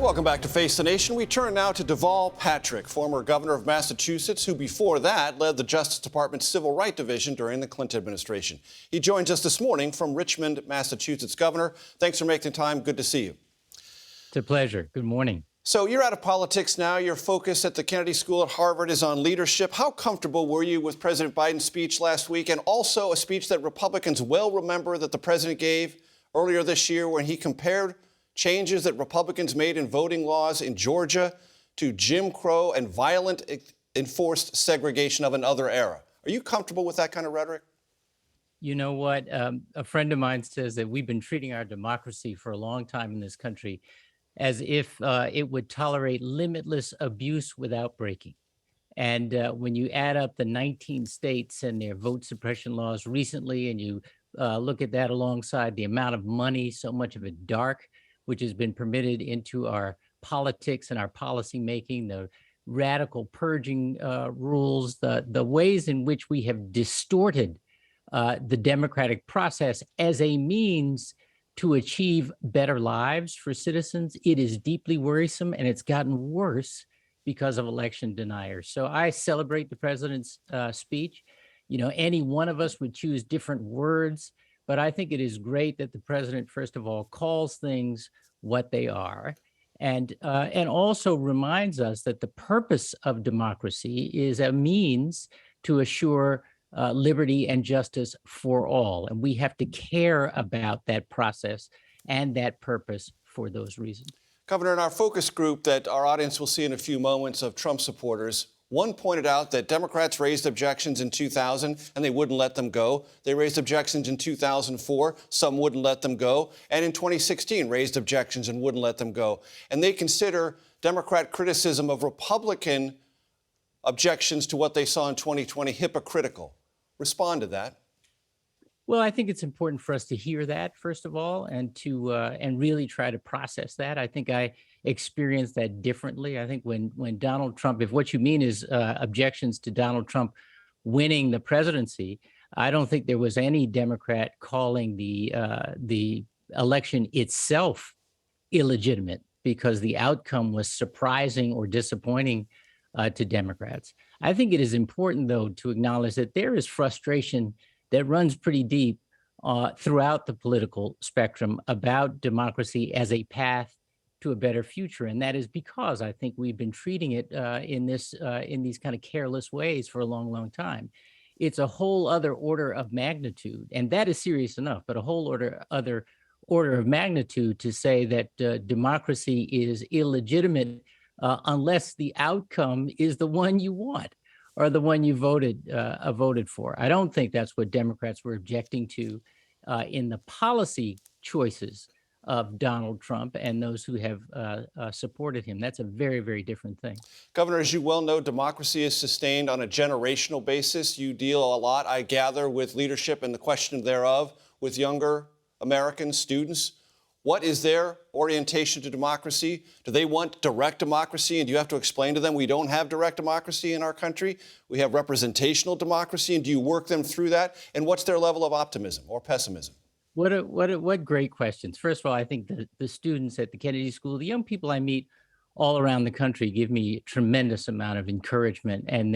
Welcome back to Face the Nation. We turn now to Deval Patrick, former governor of Massachusetts, who before that led the Justice Department's Civil Rights Division during the Clinton administration. He joins us this morning from Richmond, Massachusetts. Governor, thanks for making the time. Good to see you. It's a pleasure. Good morning. So you're out of politics now. Your focus at the Kennedy School at Harvard is on leadership. How comfortable were you with President Biden's speech last week, and also a speech that Republicans well remember that the president gave earlier this year when he compared changes that Republicans made in voting laws in Georgia to Jim Crow and violent enforced segregation of another era? Are you comfortable with that kind of rhetoric? You know what? A friend of mine says that we've been treating our democracy for a long time in this country as if it would tolerate limitless abuse without breaking. And when you add up the 19 states and their vote suppression laws recently, and you look at that alongside the amount of money, so much of it dark, which has been permitted into our politics and our policy making, the radical purging rules, the ways in which we have distorted the democratic process as a means to achieve better lives for citizens, it is deeply worrisome, and it's gotten worse because of election deniers. So I celebrate the president's speech. You know, any one of us would choose different words, but I think it is great that the president, first of all, calls things what they are, and also reminds us that the purpose of democracy is a means to assure liberty and justice for all. And we have to care about that process and that purpose for those reasons. Governor, in our focus group that our audience will see in a few moments of Trump supporters, one pointed out that Democrats raised objections in 2000 and they wouldn't let them go. They raised objections in 2004. Some wouldn't let them go. And in 2016, raised objections and wouldn't let them go. And they consider Democrat criticism of Republican objections to what they saw in 2020 hypocritical. Respond to that. Well, I think it's important for us to hear that, first of all, and to and really try to process that. I think I experienced that differently. I think when Donald Trump, if what you mean is objections to Donald Trump winning the presidency, I don't think there was any Democrat calling the election itself illegitimate because the outcome was surprising or disappointing to Democrats. I think it is important, though, to acknowledge that there is frustration that runs pretty deep throughout the political spectrum about democracy as a path to a better future. And that is because I think we've been treating it in these kind of careless ways for a long, long time. It's a whole other order of magnitude, and that is serious enough, but a whole other order of magnitude to say that democracy is illegitimate unless the outcome is the one you want or the one you voted for. I don't think that's what Democrats were objecting to in the policy choices of Donald Trump and those who have supported him. That's a very, very different thing. Governor, as you well know, democracy is sustained on a generational basis. You deal a lot, I gather, with leadership and the question thereof with younger American students. What is their orientation to democracy? Do they want direct democracy? And do you have to explain to them we don't have direct democracy in our country? We have representational democracy. And do you work them through that? And what's their level of optimism or pessimism? What great questions. First of all, I think the students at the Kennedy School, the young people I meet all around the country give me a tremendous amount of encouragement. And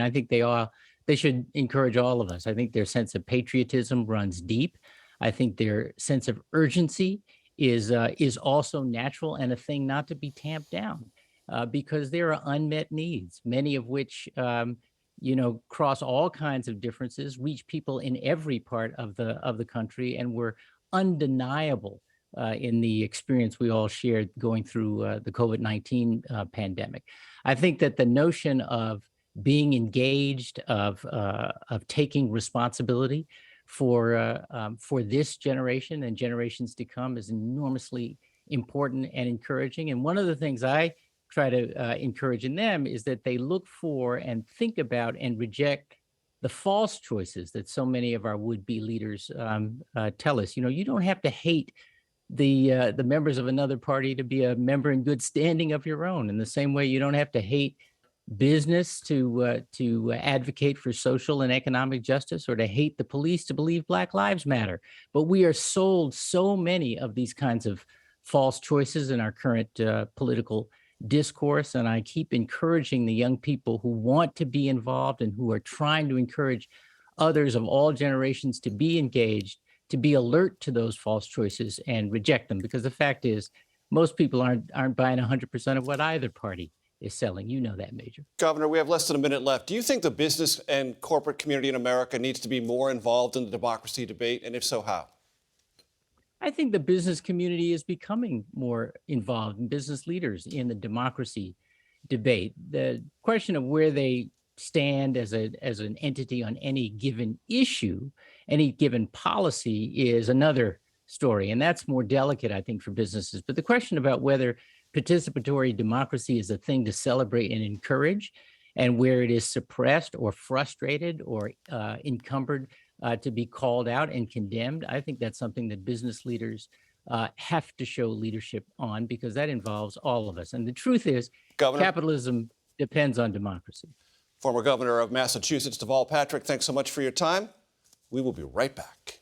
I think they should encourage all of us. I think their sense of patriotism runs deep. I think their sense of urgency is also natural and a thing not to be tamped down because there are unmet needs, many of which, cross all kinds of differences, reach people in every part of the country, and were undeniable in the experience we all shared going through the COVID-19 pandemic. I think that the notion of being engaged, of taking responsibility for this generation and generations to come is enormously important and encouraging. And one of the things I try to encourage in them is that they look for and think about and reject the false choices that so many of our would-be leaders tell us. You know, you don't have to hate the members of another party to be a member in good standing of your own. In the same way, you don't have to hate business to advocate for social and economic justice, or to hate the police to believe Black Lives Matter. But we are sold so many of these kinds of false choices in our current political discourse. And I keep encouraging the young people who want to be involved and who are trying to encourage others of all generations to be engaged, to be alert to those false choices and reject them. Because the fact is, most people aren't buying 100% of what either party is selling. You know that, Major. Governor, we have less than a minute left. Do you think the business and corporate community in America needs to be more involved in the democracy debate? And if so, how? I think the business community is becoming more involved, and business leaders in the democracy debate. The question of where they stand as an entity on any given issue, any given policy, is another story. And that's more delicate, I think, for businesses. But the question about whether participatory democracy is a thing to celebrate and encourage, and where it is suppressed or frustrated or encumbered to be called out and condemned, I think that's something that business leaders have to show leadership on, because that involves all of us. And the truth is, Governor, capitalism depends on democracy. Former Governor of Massachusetts, Deval Patrick, thanks so much for your time. We will be right back.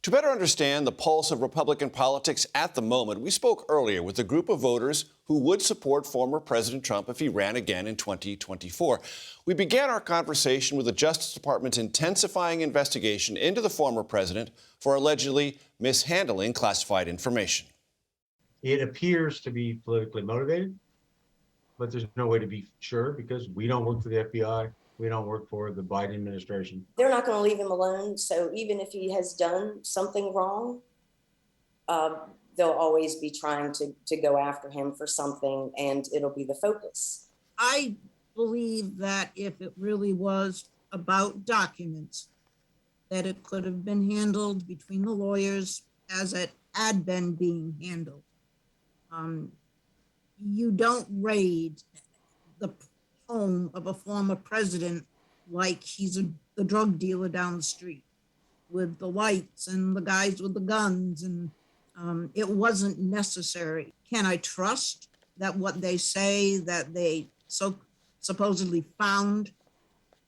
To better understand the pulse of Republican politics at the moment, we spoke earlier with a group of voters who would support former President Trump if he ran again in 2024. We began our conversation with the Justice Department's intensifying investigation into the former president for allegedly mishandling classified information. It appears to be politically motivated, but there's no way to be sure because we don't work for the FBI. We don't work for the Biden administration. They're not going to leave him alone. So even if he has done something wrong, they'll always be trying to go after him for something, and it'll be the focus. I believe that if it really was about documents, that it could have been handled between the lawyers as it had been being handled. You don't raid the home of a former president like he's the drug dealer down the street with the lights and the guys with the guns, and it wasn't necessary. Can I trust that what they say that they supposedly found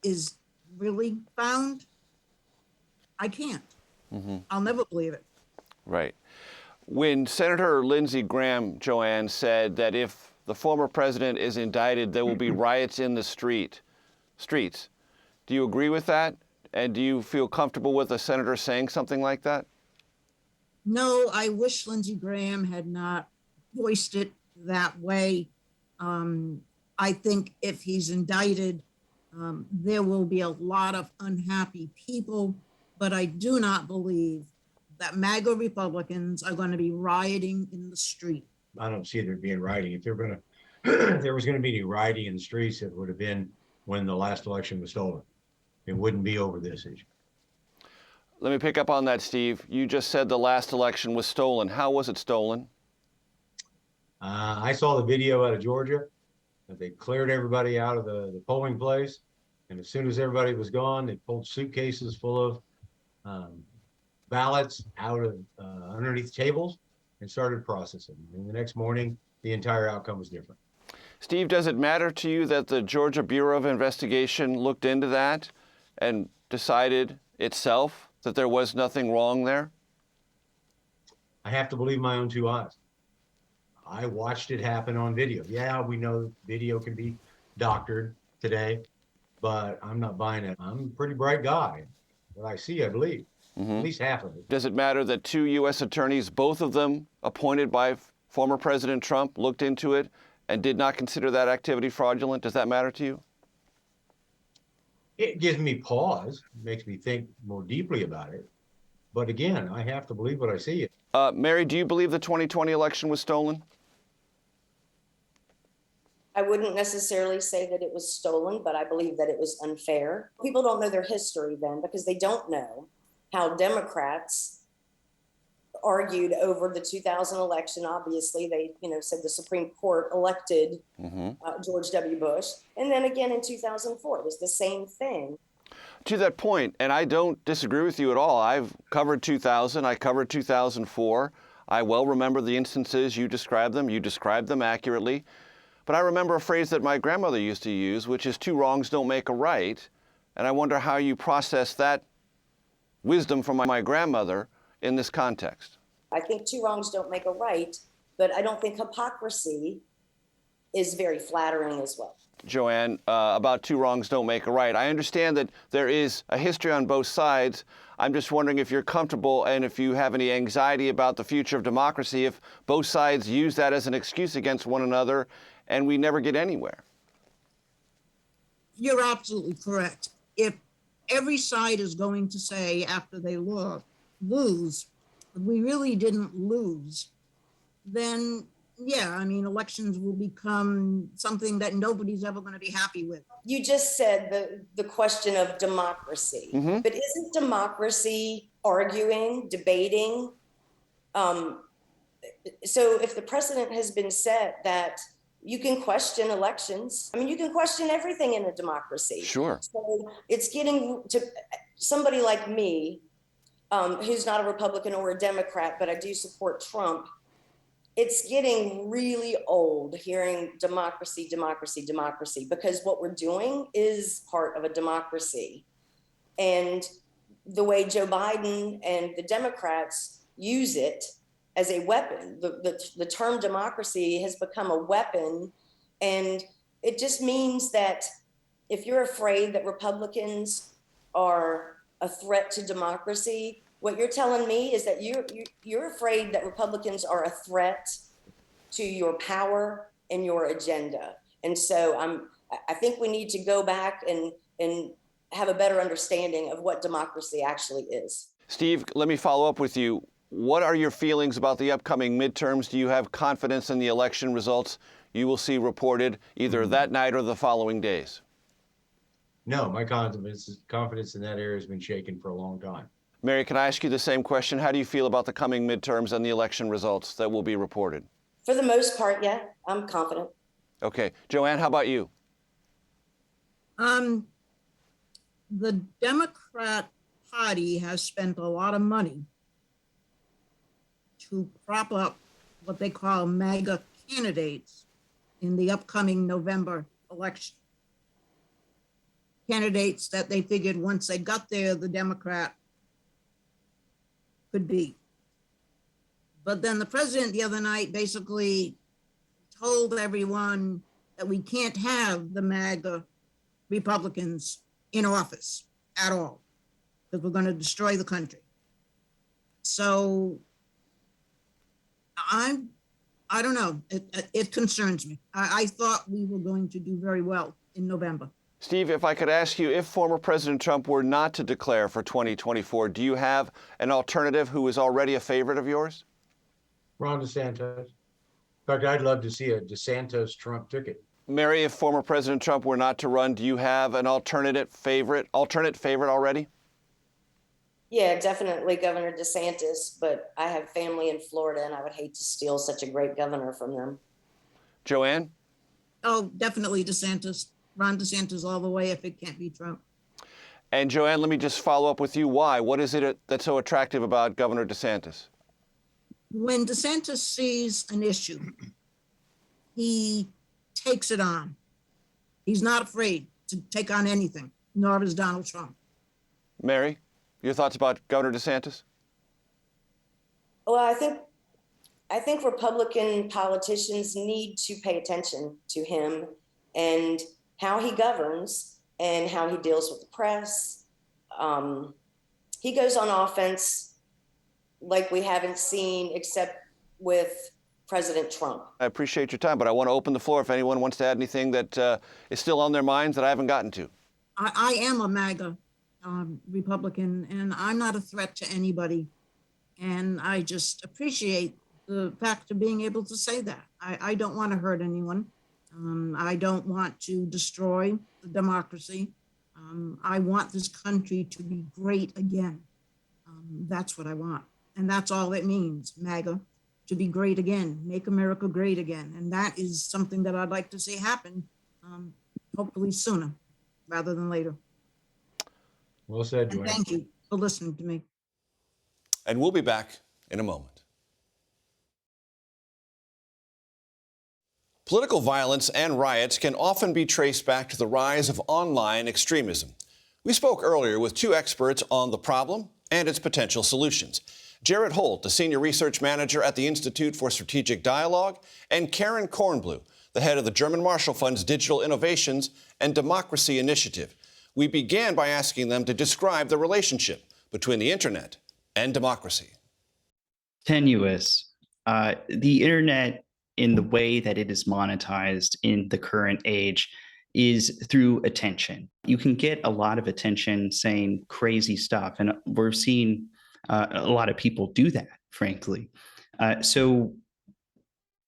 is really found? I can't. I'll never believe it. Right. When Senator Lindsey Graham, Joanne, said that if the former president is indicted, there will be riots in the streets. Do you agree with that? And do you feel comfortable with a senator saying something like that? No, I wish Lindsey Graham had not voiced it that way. I think if he's indicted, there will be a lot of unhappy people, but I do not believe that MAGA Republicans are going to be rioting in the street. I don't see there being rioting. If there was going to be any rioting in the streets, it would have been when the last election was stolen. It wouldn't be over this issue. Let me pick up on that, Steve. You just said the last election was stolen. How was it stolen? I saw the video out of Georgia that they cleared everybody out of the polling place. And as soon as everybody was gone, they pulled suitcases full of ballots out of underneath tables and started processing. And the next morning, the entire outcome was different. Steve, does it matter to you that the Georgia Bureau of Investigation looked into that and decided itself that there was nothing wrong there? I have to believe my own two eyes. I watched it happen on video. Yeah, we know video can be doctored today, but I'm not buying it. I'm a pretty bright guy. What I see, I believe. At least half of it. Does it matter that two U.S. attorneys, both of them appointed by former President Trump, looked into it and did not consider that activity fraudulent? Does that matter to you? It gives me pause, makes me think more deeply about it. But again, I have to believe what I see. Mary, do you believe the 2020 election was stolen? I wouldn't necessarily say that it was stolen, but I believe that it was unfair. People don't know their history then because they don't know how Democrats argued over the 2000 election. Obviously, they said the Supreme Court elected George W. Bush. And then again in 2004, it was the same thing. To that point, and I don't disagree with you at all, I've covered 2000, I covered 2004. I well remember the instances you described them accurately. But I remember a phrase that my grandmother used to use, which is 2 wrongs don't make a right. And I wonder how you process that wisdom from my grandmother in this context? I think two wrongs don't make a right, but I don't think hypocrisy is very flattering as well. Joanne, about two wrongs don't make a right. I understand that there is a history on both sides. I'm just wondering if you're comfortable and if you have any anxiety about the future of democracy if both sides use that as an excuse against one another and we never get anywhere. You're absolutely correct. If every side is going to say after they lose, we really didn't lose, then yeah, I mean, elections will become something that nobody's ever going to be happy with. You just said the question of democracy, but isn't democracy arguing, debating? So if the precedent has been set that you can question elections, I mean, you can question everything in a democracy. Sure. So it's getting to somebody like me, who's not a Republican or a Democrat, but I do support Trump. It's getting really old hearing democracy, democracy, democracy, because what we're doing is part of a democracy. And the way Joe Biden and the Democrats use it as a weapon, the term democracy has become a weapon. And it just means that if you're afraid that Republicans are a threat to democracy, what you're telling me is that you're afraid that Republicans are a threat to your power and your agenda. And so I think we need to go back and have a better understanding of what democracy actually is. Steve, let me follow up with you. What are your feelings about the upcoming midterms? Do you have confidence in the election results you will see reported either that night or the following days? No, my confidence in that area has been shaken for a long time. Mary, can I ask you the same question? How do you feel about the coming midterms and the election results that will be reported? For the most part, yeah, I'm confident. Okay. Joanne, how about you? The Democrat Party has spent a lot of money to prop up what they call MAGA candidates in the upcoming November election. Candidates that they figured once they got there, the Democrat could beat. But then the president the other night basically told everyone that we can't have the MAGA Republicans in office at all, because we're going to destroy the country. So I don't know. It concerns me. I thought we were going to do very well in November. Steve, if I could ask you, if former President Trump were not to declare for 2024, do you have an alternative who is already a favorite of yours? Ron DeSantis. In fact, I'd love to see a DeSantis-Trump ticket. Mary, if former President Trump were not to run, do you have an alternate favorite already? Yeah, definitely Governor DeSantis, but I have family in Florida and I would hate to steal such a great governor from them. Joanne? Oh, definitely DeSantis. Ron DeSantis all the way if it can't be Trump. And Joanne, let me just follow up with you. Why? What is it that's so attractive about Governor DeSantis? When DeSantis sees an issue, he takes it on. He's not afraid to take on anything, nor is Donald Trump. Mary, your thoughts about Governor DeSantis? Well, I think Republican politicians need to pay attention to him and how he governs and how he deals with the press. He goes on offense like we haven't seen except with President Trump. I appreciate your time, but I want to open the floor if anyone wants to add anything that is still on their minds that I haven't gotten to. I am a MAGA Republican, and I'm not a threat to anybody. And I just appreciate the fact of being able to say that. I don't want to hurt anyone. I don't want to destroy the democracy. I want this country to be great again. That's what I want. And that's all it means, MAGA, to be great again, make America great again. And that is something that I'd like to see happen, hopefully sooner rather than later. Well said, And Joanne. thank you for listening to me. And we'll be back in a moment. Political violence and riots can often be traced back to the rise of online extremism. We spoke earlier with two experts on the problem and its potential solutions. Jared Holt, the Senior Research Manager at the Institute for Strategic Dialogue, and Karen Kornbluh, the head of the German Marshall Fund's Digital Innovations and Democracy Initiative. We began by asking them to describe the relationship between the internet and democracy. Tenuous. The internet, in the way that it is monetized in the current age, is through attention. You can get a lot of attention saying crazy stuff, and we're seeing a lot of people do that, frankly. So,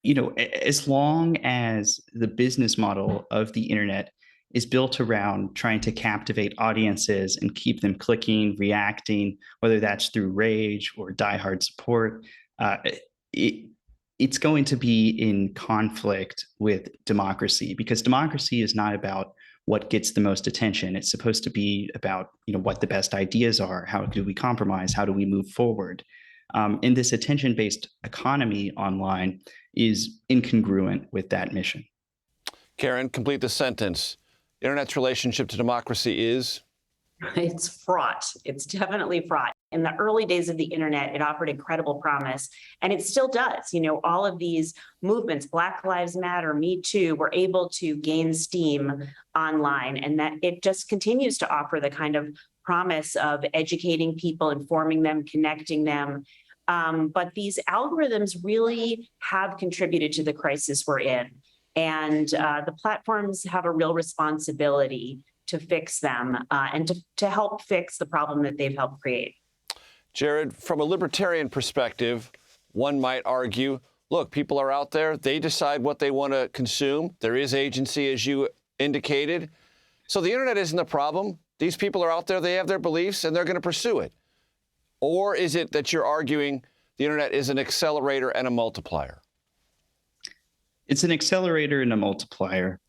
as long as the business model of the internet is built around trying to captivate audiences and keep them clicking, reacting, whether that's through rage or diehard support, it's going to be in conflict with democracy, because democracy is not about what gets the most attention. It's supposed to be about, what the best ideas are. How do we compromise? How do we move forward? And this attention-based economy online is incongruent with that mission. Karen, complete the sentence. Internet's relationship to democracy is? It's fraught. It's definitely fraught. In the early days of the internet, it offered incredible promise, and it still does. All of these movements, Black Lives Matter, Me Too, were able to gain steam online, and that it just continues to offer the kind of promise of educating people, informing them, connecting them. But these algorithms really have contributed to the crisis we're in. And the platforms have a real responsibility to fix them and to help fix the problem that they've helped create. Jared, from a libertarian perspective, one might argue, look, people are out there. They decide what they want to consume. There is agency, as you indicated. So the internet isn't the problem. These people are out there. They have their beliefs, and they're going to pursue it. Or is it that you're arguing the internet is an accelerator and a multiplier? It's an accelerator and a multiplier.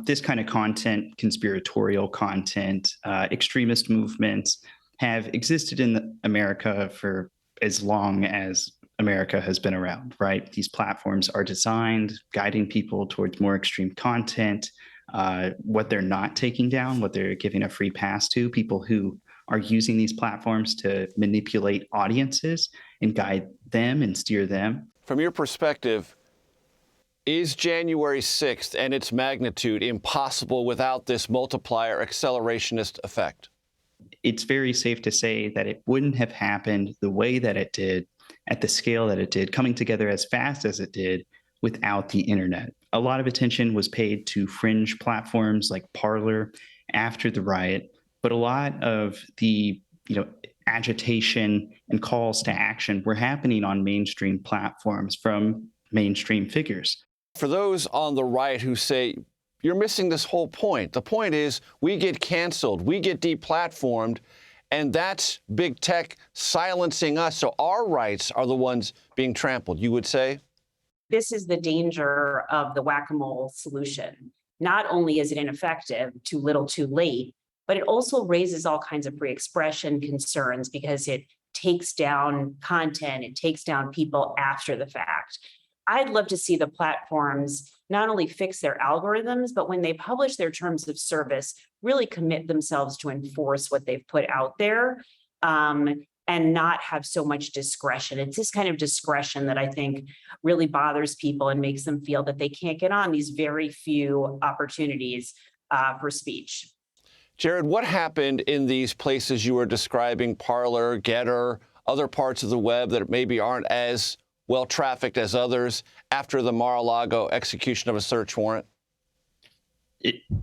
This kind of content, conspiratorial content, extremist movements have existed in America for as long as America has been around, right? These platforms are designed, guiding people towards more extreme content, what they're not taking down, what they're giving a free pass to, people who are using these platforms to manipulate audiences and guide them and steer them. From your perspective, is January 6th and its magnitude impossible without this multiplier accelerationist effect? It's very safe to say that it wouldn't have happened the way that it did, at the scale that it did, coming together as fast as it did without the internet. A lot of attention was paid to fringe platforms like Parler after the riot, but a lot of the agitation and calls to action were happening on mainstream platforms from mainstream figures. For those on the right who say, you're missing this whole point. The point is we get canceled, we get deplatformed, and that's big tech silencing us. So our rights are the ones being trampled, you would say? This is the danger of the whack-a-mole solution. Not only is it ineffective, too little, too late, but it also raises all kinds of free expression concerns because it takes down content, it takes down people after the fact. I'd love to see the platforms not only fix their algorithms, but when they publish their terms of service, really commit themselves to enforce what they've put out there and not have so much discretion. It's this kind of discretion that I think really bothers people and makes them feel that they can't get on these very few opportunities for speech. Jared, what happened in these places you were describing, Parler, Getter, other parts of the web that maybe aren't as well trafficked as others after the Mar-a-Lago execution of a search warrant?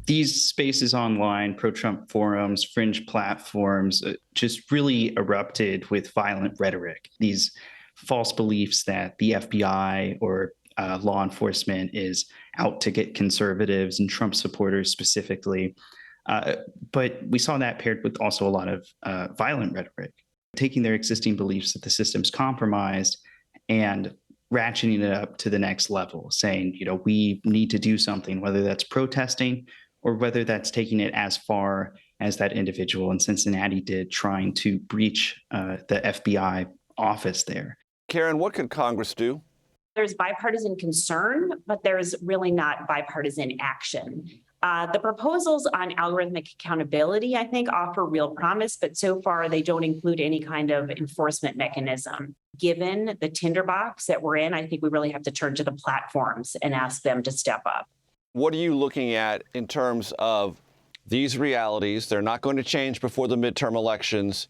These spaces online, pro-Trump forums, fringe platforms, just really erupted with violent rhetoric. These false beliefs that the FBI or law enforcement is out to get conservatives and Trump supporters specifically. But we saw that paired with also a lot of violent rhetoric, taking their existing beliefs that the system's compromised and ratcheting it up to the next level, saying, we need to do something, whether that's protesting or whether that's taking it as far as that individual in Cincinnati did, trying to breach the FBI office there. Karen, what could Congress do? There's bipartisan concern, but there's really not bipartisan action. The proposals on algorithmic accountability, I think, offer real promise, but so far they don't include any kind of enforcement mechanism. Given the tinderbox that we're in, I think we really have to turn to the platforms and ask them to step up. What are you looking at in terms of these realities? They're not going to change before the midterm elections,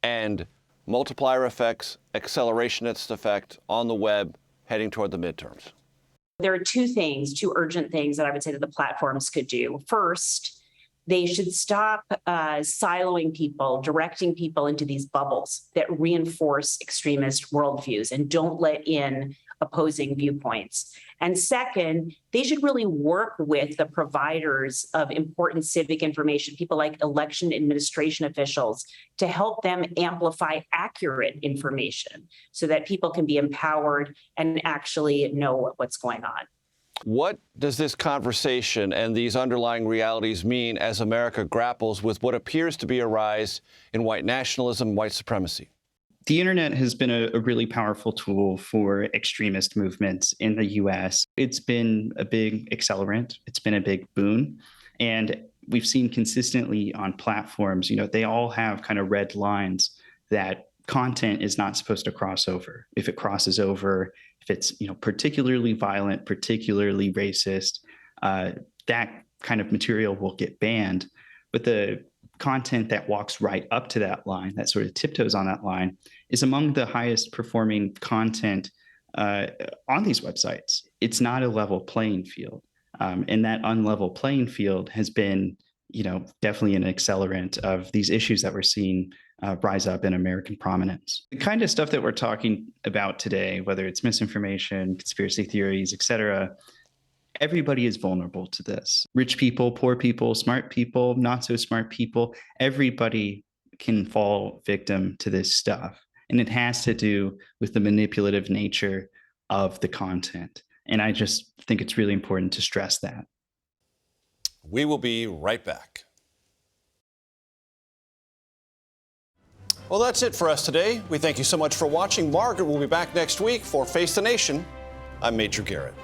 and multiplier effects, accelerationist effect on the web heading toward the midterms. There are two urgent things that I would say that the platforms could do. First, they should stop siloing people, directing people into these bubbles that reinforce extremist worldviews and don't let in opposing viewpoints. And second, they should really work with the providers of important civic information, people like election administration officials, to help them amplify accurate information so that people can be empowered and actually know what's going on. What does this conversation and these underlying realities mean as America grapples with what appears to be a rise in white nationalism, white supremacy? The internet has been a really powerful tool for extremist movements in the US. It's been a big accelerant. It's been a big boon. And we've seen consistently on platforms, they all have kind of red lines that content is not supposed to cross over. If it crosses over, if it's particularly violent, particularly racist, that kind of material will get banned. But the content that walks right up to that line, that sort of tiptoes on that line, is among the highest performing content on these websites. It's not a level playing field. And that unlevel playing field has been, definitely an accelerant of these issues that we're seeing rise up in American prominence. The kind of stuff that we're talking about today, whether it's misinformation, conspiracy theories, et cetera, everybody is vulnerable to this. Rich people, poor people, smart people, not so smart people, everybody can fall victim to this stuff. And it has to do with the manipulative nature of the content. And I just think it's really important to stress that. We will be right back. Well, that's it for us today. We thank you so much for watching. Margaret will be back next week for Face the Nation. I'm Major Garrett.